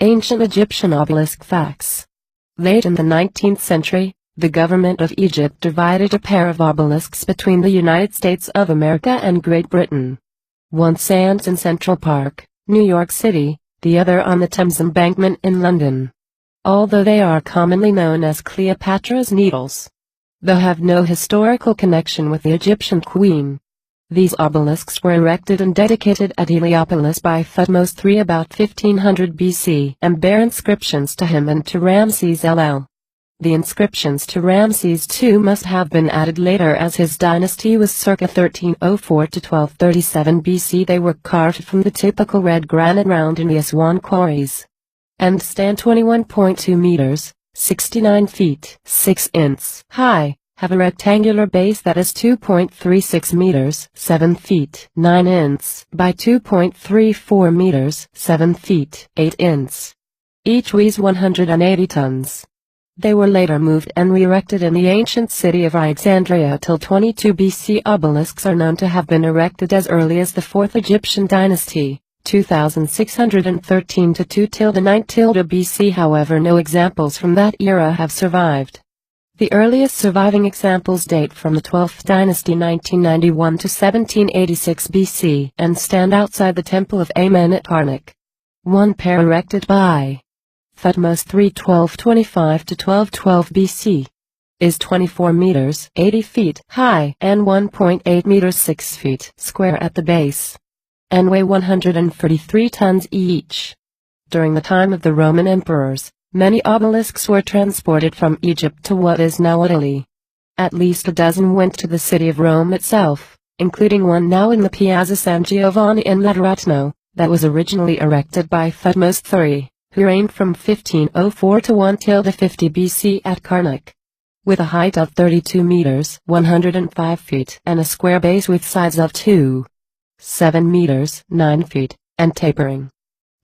Ancient Egyptian obelisk facts. Late in the 19th century, the government of Egypt divided a pair of obelisks between the United States of America and Great Britain. One stands in Central Park, New York City, the other on the Thames Embankment in London. Although they are commonly known as Cleopatra's Needles, they have no historical connection with the Egyptian queen. These obelisks were erected and dedicated at Heliopolis by Thutmose III about 1500 BC and bear inscriptions to him and to Ramses LL. The inscriptions to Ramses II must have been added later as his dynasty was circa 1304 to 1237 BC. They were carved from the typical red granite round in the Aswan quarries, and stand 21.2 meters, 69 feet, 6 inches high, have a rectangular base that is 2.36 meters, 7 feet, 9 inches, by 2.34 meters, 7 feet, 8 inches. Each weighs 180 tons. They were later moved and re-erected in the ancient city of Alexandria till 22 BC. Obelisks are known to have been erected as early as the 4th Egyptian dynasty, 2613 to 2-9 BC. However, no examples from that era have survived. The earliest surviving examples date from the 12th dynasty 1991 to 1786 BC and stand outside the temple of Amen at Karnak. One pair erected by Thutmose III 1225 to 1212 BC is 24 meters 80 feet high and 1.8 meters 6 feet square at the base, and weigh 133 tons each. During the time of the Roman emperors, many obelisks were transported from Egypt to what is now Italy. At least a dozen went to the city of Rome itself, including one now in the Piazza San Giovanni in Laterano, that was originally erected by Thutmose III, who reigned from 1504 to 1-50 BC at Karnak. With a height of 32 meters 105 feet and a square base with sides of 7 meters 9 feet, and tapering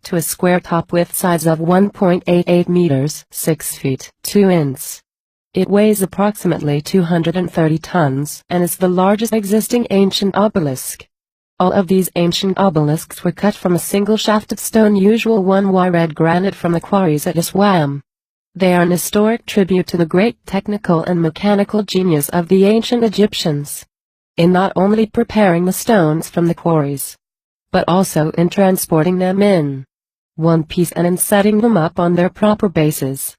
to a square top with sides of 1.88 meters 6 feet 2 inches. It weighs approximately 230 tons and is the largest existing ancient obelisk. All of these ancient obelisks were cut from a single shaft of stone, usual 1Y red granite from the quarries at Aswan. They are an historic tribute to the great technical and mechanical genius of the ancient Egyptians, in not only preparing the stones from the quarries, but also in transporting them in one piece and in setting them up on their proper bases.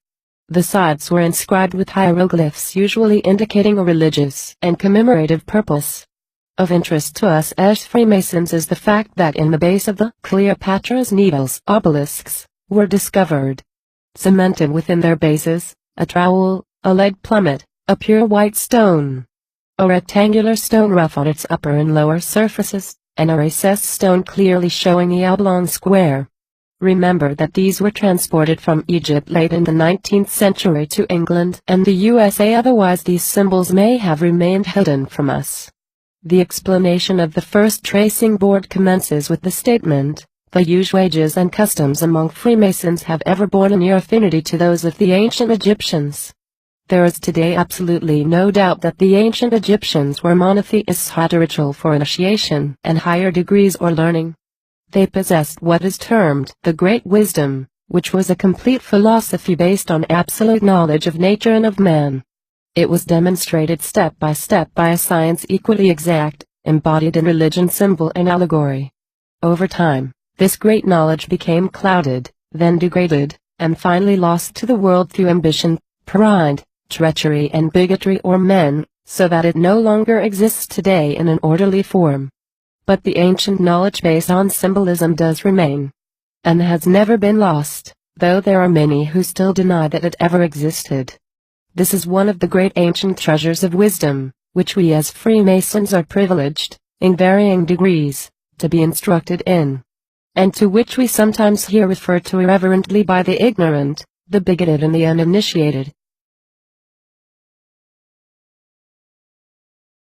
The sides were inscribed with hieroglyphs usually indicating a religious and commemorative purpose. Of interest to us as Freemasons is the fact that in the base of the Cleopatra's Needles obelisks were discovered, cemented within their bases, a trowel, a lead plummet, a pure white stone, a rectangular stone rough on its upper and lower surfaces, and a recessed stone clearly showing the oblong square. Remember that these were transported from Egypt late in the 19th century to England and the USA, otherwise these symbols may have remained hidden from us. The explanation of the first tracing board commences with the statement, "The usual wages and customs among Freemasons have ever borne a near affinity to those of the ancient Egyptians." There is today absolutely no doubt that the ancient Egyptians were monotheists who had a ritual for initiation and higher degrees or learning. They possessed what is termed the Great Wisdom, which was a complete philosophy based on absolute knowledge of nature and of man. It was demonstrated step by a science equally exact, embodied in religion, symbol and allegory. Over time, this great knowledge became clouded, then degraded, and finally lost to the world through ambition, pride, treachery and bigotry or men, so that it no longer exists today in an orderly form. But the ancient knowledge based on symbolism does remain, and has never been lost, though there are many who still deny that it ever existed. This is one of the great ancient treasures of wisdom, which we as Freemasons are privileged, in varying degrees, to be instructed in, and to which we sometimes hear referred to irreverently by the ignorant, the bigoted and the uninitiated.